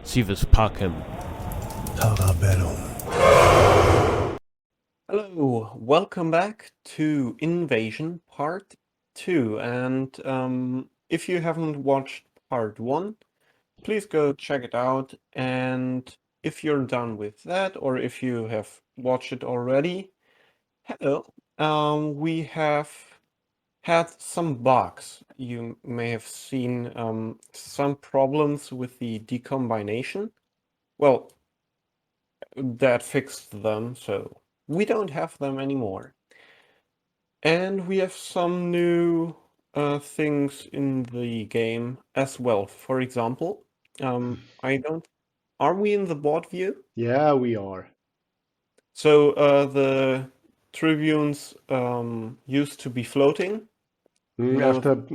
Civis Pacem. Hello, welcome back to Invasion Part 2. And if you haven't watched Part 1, please go check it out. And if you're done with that, or if you have watched it already, hello. We have had some bugs. You may have seen some problems with the decombination. Well, that fixed them, so we don't have them anymore. And we have some new things in the game as well. For example, I don't. Are we in the board view? Yeah, we are. So the tribunes used to be floating. No,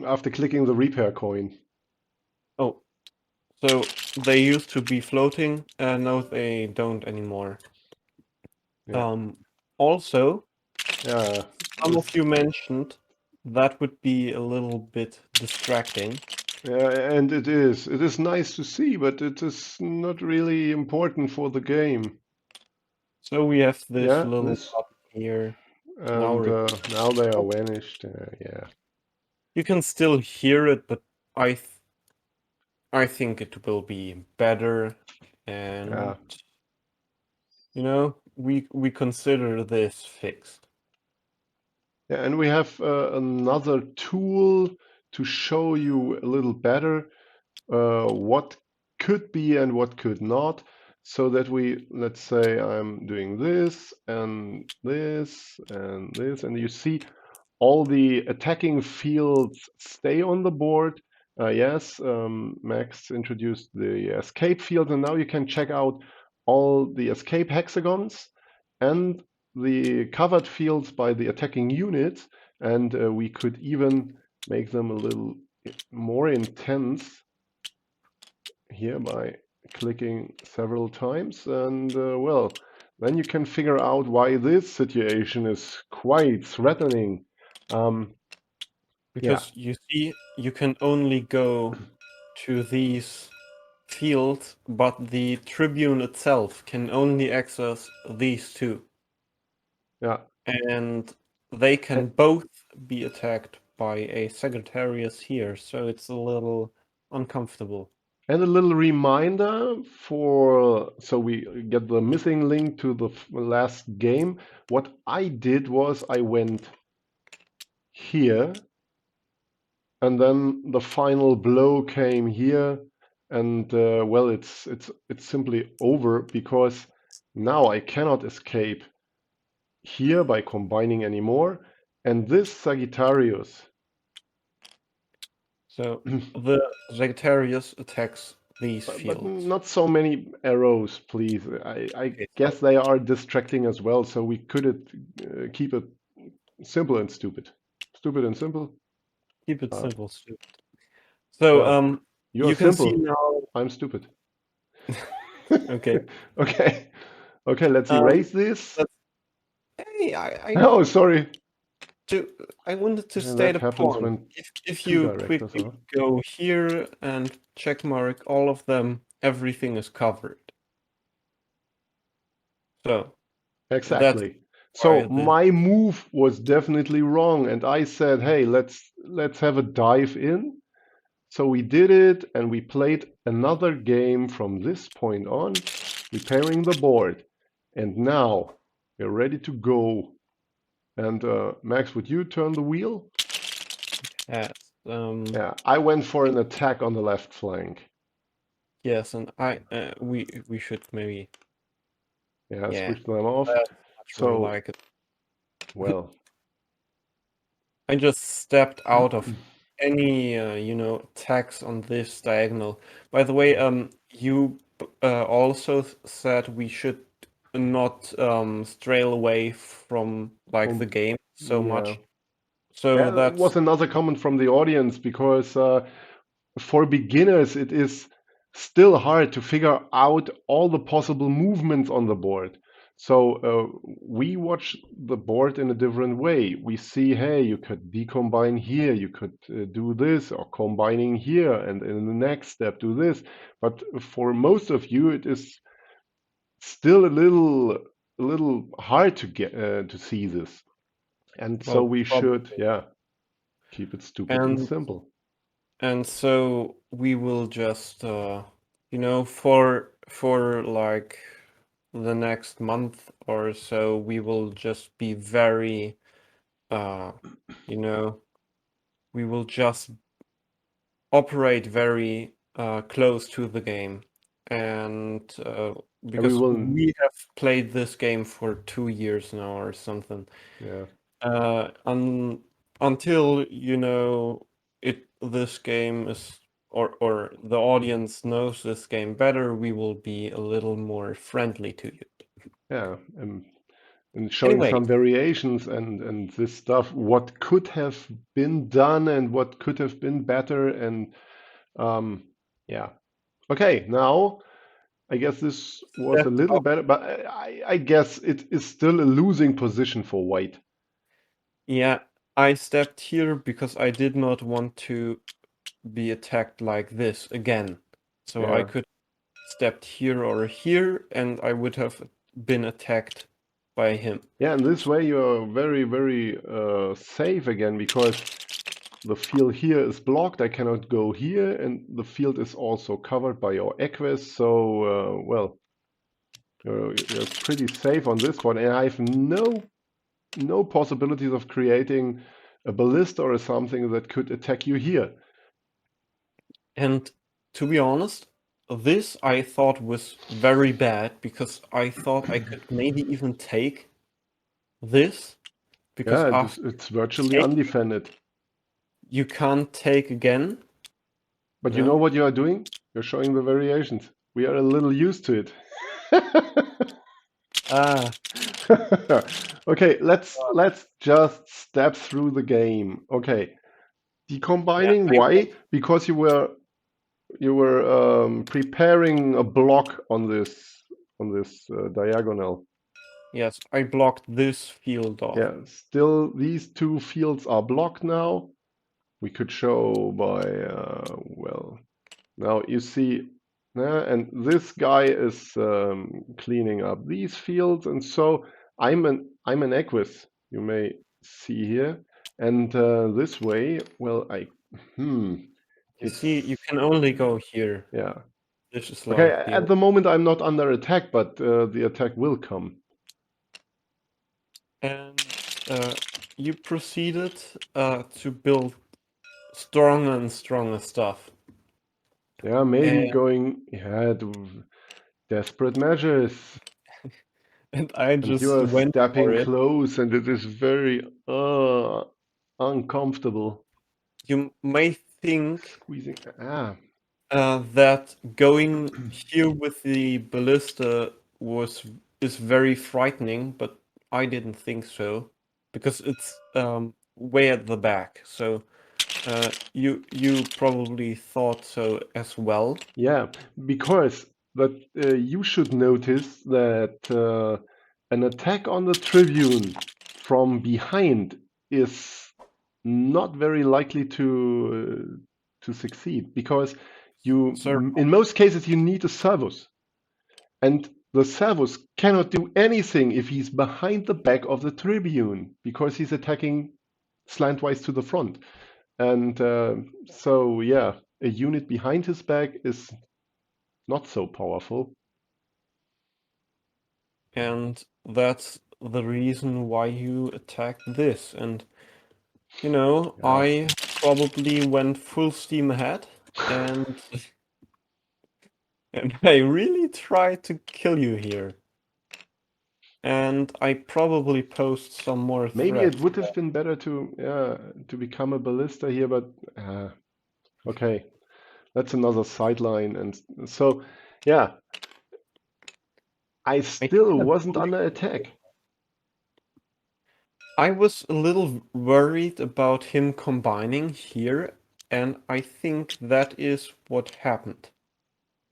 After clicking the repair coin. oh, so they used to be floating. No, they don't anymore. Yeah. Also, Yeah. some of you mentioned that would be a little bit distracting. Yeah, and it is. It is nice to see, but it is not really important for the game. So we have this Yeah, little this, button here. and now they are vanished. Yeah. You can still hear it, but I th I think it will be better, and Yeah. we consider this fixed. Yeah, and we have another tool to show you a little better what could be and what could not, so that let's say I'm doing this and this and this, and you see all the attacking fields stay on the board. Yes, Max introduced the escape field, and now you can check out all the escape hexagons and the covered fields by the attacking units, and we could even make them a little more intense here by clicking several times, and well, then you can figure out why this situation is quite threatening. Because you see, you can only go to these fields, but the Tribune itself can only access these two. Yeah. And they can both be attacked by a Sagittarius here, so it's a little uncomfortable. And a little reminder so we get the missing link to the last game. What I did was I went here, and then the final blow came here, and well, it's simply over, because now I cannot escape here by combining anymore, and this Sagittarius. So the Sagittarius attacks these But fields. not so many arrows, please. I Okay, guess they are distracting as well, so we could keep it simple and stupid. Stupid and simple. keep it Uh, simple, stupid. So well, you're you can see simple. now. I'm stupid. Okay. Okay. Okay, let's erase this. Hey, Oh, sorry. I wanted to And state that a happens point. when If two you directors quickly are. go here and check mark all of them, everything is covered. So that's Exactly. why So my move was definitely wrong, and I said, "Hey, let's have a dive in." So we did it, and we played another game from this point on, repairing the board. And now we're ready to go. And Max, would you turn the wheel? yes, Yeah, I went for an attack on the left flank. yes, and we should maybe Yeah, switch them that's off. much more So, like it. well, I just stepped out of any attacks on this diagonal. By the way, you also said we should not stray away from like the game so yeah. much. So Yeah, that that's was another comment from the audience, because for beginners, it is still hard to figure out all the possible movements on the board. So we watch the board in a different way. We see, hey, you could decombine here, you could do this, or combining here, and in the next step do this. But for most of you, it is still a little hard to get to see this. And so Well, we probably. should, yeah, keep it stupid and And simple. so we will just you know, for like the next month or so, we will just be very you know, we will just operate very close to the game. And And we because will, we have played this game for 2 years now or something, yeah. until you know this game is, or the audience knows this game better, we will be a little more friendly to you. Yeah, and showing Anyway, some variations and this stuff, what could have been done and what could have been better, and um, yeah. Okay, now I guess this was a stepped little up. better, but I guess it is still a losing position for White. Yeah, I stepped here because I did not want to be attacked like this again. So I Yeah, could stepped here or here, and I would have been attacked by him. yeah. In this way, you're very, very safe again because the field here is blocked. I cannot go here, and the field is also covered by your equus. So, well, you're pretty safe on this one, and I have no possibilities of creating a ballista or something that could attack you here. And to be honest, this I thought was very bad because I thought I could maybe even take this, because Yeah, after it's virtually taking, undefended. you can't take again. But you know No? what you are doing? You're showing the variations. We are a little used to it. Ah, Okay, let's just step through the game. Okay, yeah, decombining. I Why? Because you were preparing a block on this diagonal. yes, I blocked this field off. Yeah, still these two fields are blocked now. We could show by well, now you see, and this guy is cleaning up these fields, and so I'm an equus. You may see here, and this way, well, You it's see, you can only go here. yeah. This is Okay, like the at the moment I'm not under attack, but the attack will come. and uh, you proceeded to build stronger and stronger stuff. Yeah, maybe And going yeah to desperate measures. I And you just are went for stepping it. close, and it is very uncomfortable. You may think Squeezing. that going here with the ballista is very frightening, but I didn't think so because it's way at the back. So you probably thought so as well. Yeah, because that you should notice that an attack on the Tribune from behind is not very likely to succeed because Sir, in most cases you need a servus, and the servus cannot do anything if he's behind the back of the Tribune because he's attacking slantwise to the front. And so, yeah, a unit behind his back is not so powerful. and that's the reason why you attacked this. And you know, Yeah, I probably went full steam ahead, and and I really tried to kill you here. And I probably posed some more maybe it threats. would have been better to become a ballista here, but okay, that's another sideline. And so, yeah, I I think still I wasn't pushed under you here. attack. I was a little worried about him combining here, and I think that is what happened.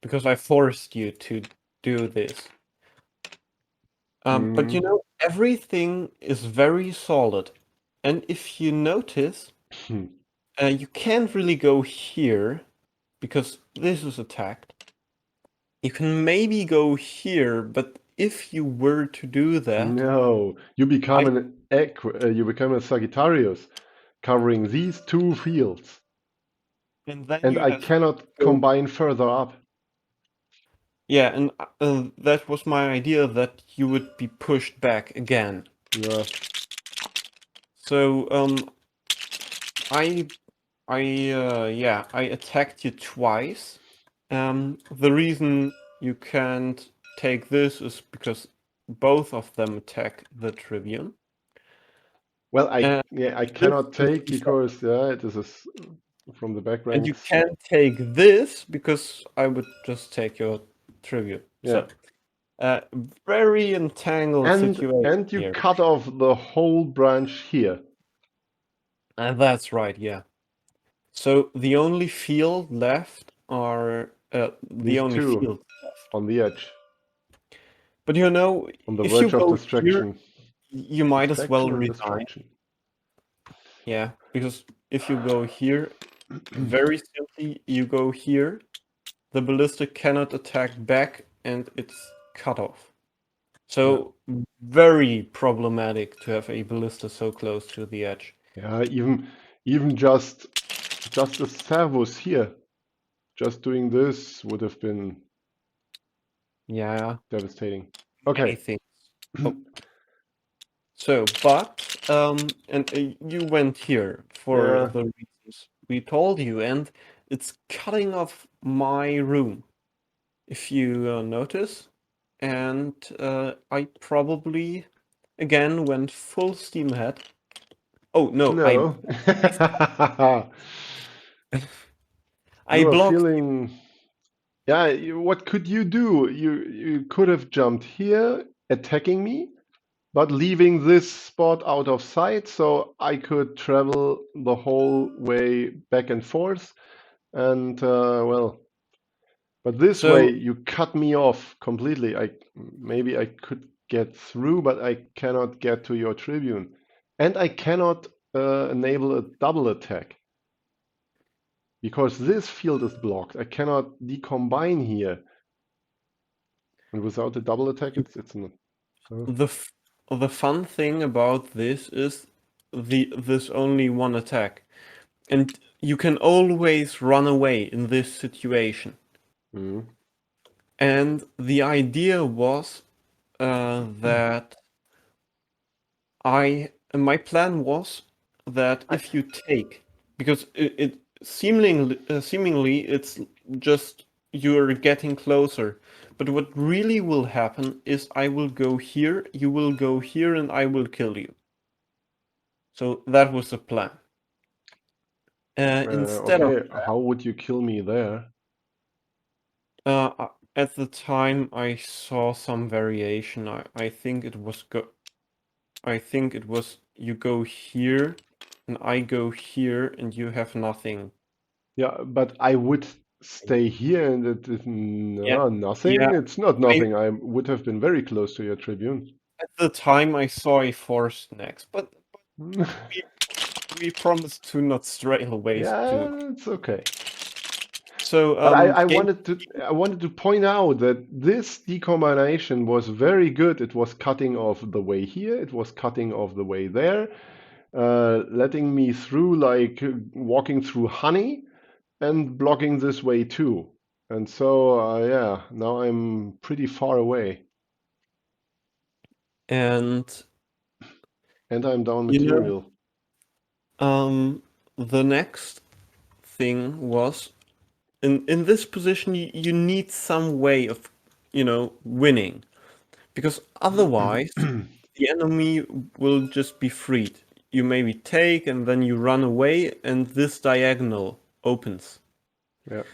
Because I forced you to do this. But you know, everything is very solid. And if you notice, you can't really go here because this is attacked. You can maybe go here, but if you were to do that, No, you become I you become a Sagittarius, covering these two fields, and then and you I have to cannot go. combine further up. Yeah, and that was my idea that you would be pushed back again. Yeah. So I I attacked you twice. The reason you can't take this is because both of them attack the Tribune. Well, And I this cannot is take the second. because it is from the back And you ranks. can't take this because I would just take your Tribune. Yeah, So, very entangled situation and you here. cut off the whole branch here. And that's right, yeah. So the only field left are the These only two field left. on the edge, But you know, on the if you verge of go here, distraction, you might as well and resign. destruction. Yeah, because if you go here, very simply, you go here, the ballistic cannot attack back and it's cut off. So very problematic to have a ballista so close to the edge. Yeah, even just the servos here, just doing this would have been Yeah, devastating. many Okay. things. Oh, so, but and you went here for Yeah. the reasons we told you, and it's cutting off my room, if you notice. And I probably again went full steam ahead. Oh no, No. I You are blocked. feeling. Yeah, what could you do? You could have jumped here, attacking me, but leaving this spot out of sight, so I could travel the whole way back and forth. And well, but this way So you cut me off completely. Maybe I could get through, but I cannot get to your Tribune, and I cannot enable a double attack because this field is blocked. I cannot decombine here. And without a double attack, it's not. the f the fun thing about this is this only one attack, and you can always run away in this situation. Mhm. And the idea was that my plan was that I, if you take, because it seemingly it's just you're getting closer, but what really will happen is I will go here, you will go here, and I will kill you. So that was the plan. Instead of okay, how would you kill me there? at the time I saw some variation. I think it was I think it was you go here and I go here and you have nothing. Yeah, but I would stay here and it is Yeah, nothing. yeah. It's not I nothing. I would have been very close to your Tribune. at the time I saw a forest next, but we we promised to not stray away too. Yeah, it's okay. So But game I wanted to point out that this decombination was very good. It was cutting off the way here. It was cutting off the way there, letting me through like walking through honey and blocking this way too. And so yeah, now I'm pretty far away and and I'm down you know material. the next thing was in this position you need some way of winning. Because otherwise, the enemy will just be freed. You maybe take and then you run away, and this diagonal opens. Yeah,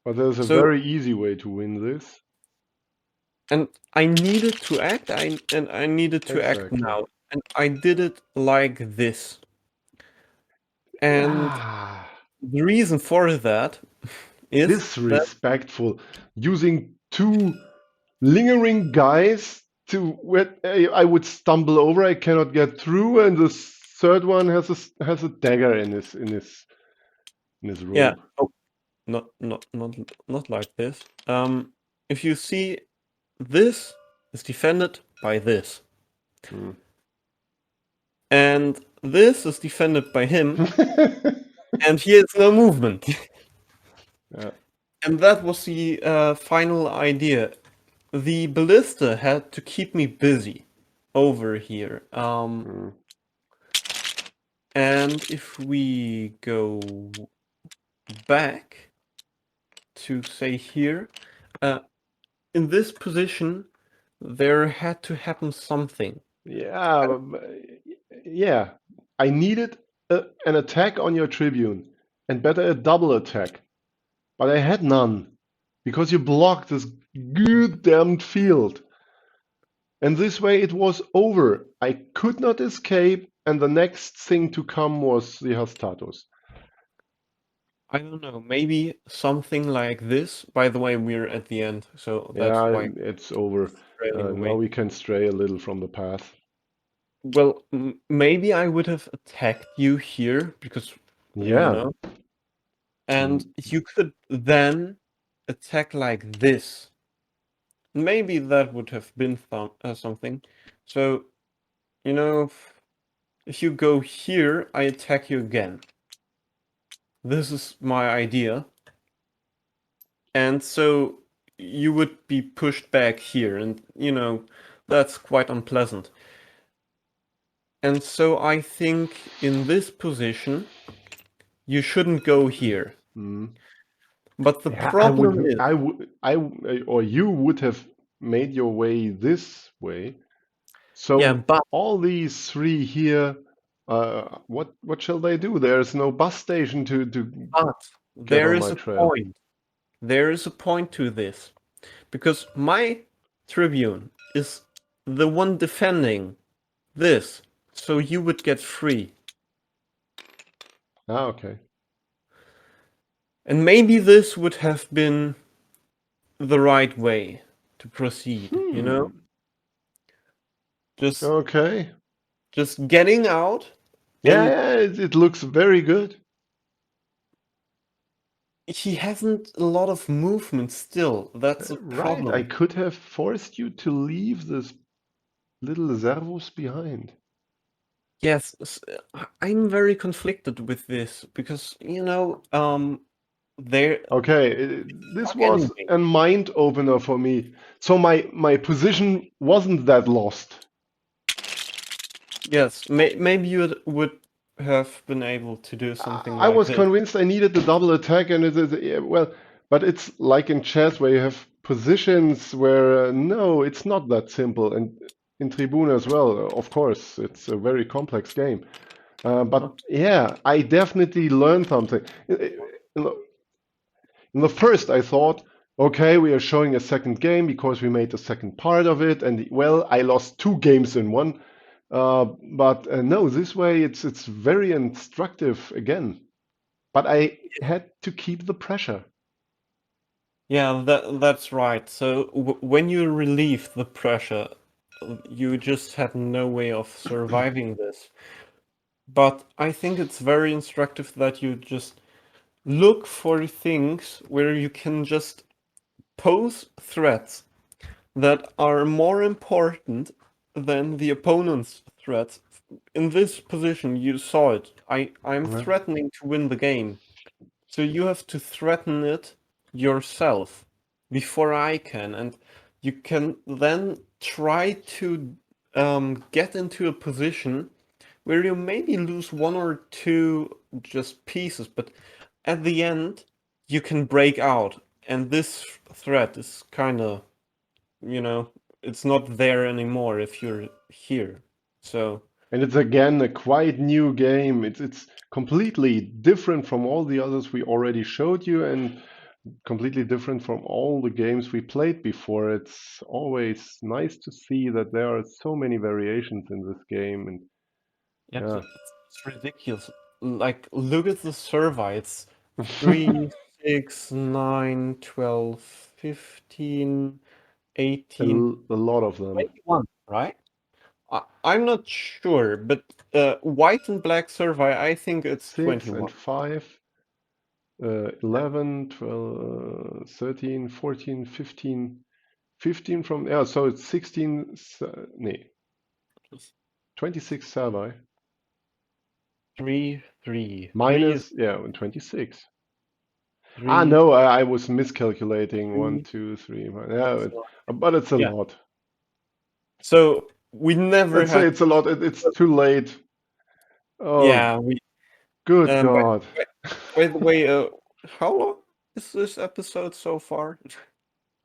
but there's a So, very easy way to win this. and I needed to act, I needed to act Exactly. now, and I did it like this. And Yeah, the reason for that is that disrespectful. Using two lingering guys to where I would stumble over. I cannot get through, and the third one has a dagger in his Yeah. robe. Oh, not like this. If you see, this is defended by this, Hmm. and this is defended by him, and here is no movement. Yeah. And that was the final idea. The ballista had to keep me busy over here. Hmm. And if we go back to say here, uh, in this position, there had to happen something. Yeah, yeah. I needed an attack on your Tribune, and better a double attack. But I had none, because you blocked this goddamned field. And this way it was over. I could not escape, and the next thing to come was the Hastatus. I don't know, maybe something like this. By the way, we're at the end, so that's Yeah, why it's over. trailing Now away. we can stray a little from the path. Well, maybe I would have attacked you here because, Yeah. and Mm, you could then attack like this. Maybe that would have been something. So, if you go here, I attack you again. This is my idea. And so you would be pushed back here, and, that's quite unpleasant. And so I think in this position, you shouldn't go here. mm. But the Yeah, problem is, or you would have made your way this way. yeah, So all these three here, what shall they do? There's no bus station to but get there on is my a trail. point. There is a point to this. Because my Tribune is the one defending this, so you would get free. Ah, okay. And maybe this would have been the right way to proceed, Hmm. Just Okay. just getting out, Yeah, and yeah, it looks very good. he hasn't a lot of movement still. That's a Right, I problem. could have forced you to leave this little Servus behind. Yes, I'm very conflicted with this because, they're Okay, this not getting was me. a mind opener for me. So my position wasn't that lost. Yes, maybe you would have been able to do something I like was this. convinced I needed the double attack, and it is yeah, well, but it's like in chess where you have positions where no, it's not that simple, and in Tribune as well. Of course, it's a very complex game. But yeah, I definitely learned something. In the, in the first, I thought, okay, we are showing a second game because we made the second part of it, and well, I lost two games in one. But no, this way it's very instructive again. But I had to keep the pressure. Yeah, that's right. So when you relieve the pressure, you just had no way of surviving this. But I think it's very instructive that you just look for things where you can just pose threats that are more important than the opponent's threats. In this position, you saw it. I'm Yeah. threatening to win the game. So you have to threaten it yourself before I can, and you can then try to get into a position where you maybe lose one or two just pieces, but at the end you can break out, and this threat is kind of, you know, it's not there anymore if you're here. So And it's again a quite new game. It's completely different from all the others we already showed you, and completely different from all the games we played before. It's always nice to see that there are so many variations in this game. And yeah, yeah, it's ridiculous. Like, look at the survey. It's 3, 6, 9, 12, 15. 18, A lot of them. 21, right? I'm not sure, but white and black survey, I think it's 6 and 21. 5, 11, 12, 13, 14, 15, 15 from, yeah, so it's 16, nee, 26 Servi. 3, 3, 3, Minus, yeah, and 26. Ah, 3, no, I was miscalculating. 1, 3. 2, 3. Yeah, So, but it's a yeah. lot. So we never Let's say had. it's a lot. It's too late. Oh, Yeah, we. good Um, by, God. by, by the way, how long is this episode so far?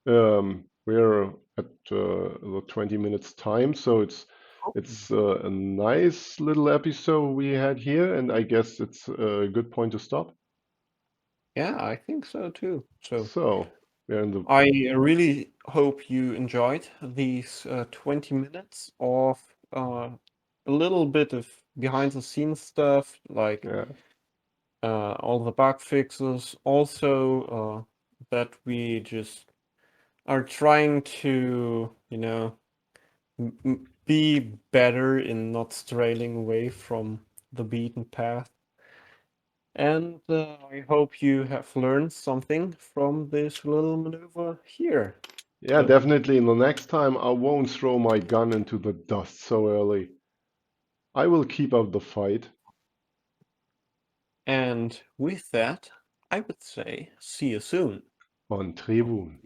We're at the 20 minutes time, so Oh, it's a nice little episode we had here, and I guess it's a good point to stop. yeah, I think so too. So So we're in the I really hope you enjoyed these 20 minutes of a little bit of behind the scenes stuff, like yeah. all the bug fixes, also that we just are trying to, be better in not straying away from the beaten path. And I hope you have learned something from this little maneuver here. Yeah, So, definitely. In the next time, I won't throw my gun into the dust so early. I will keep up the fight. and with that, I would say see you soon. On Tribun.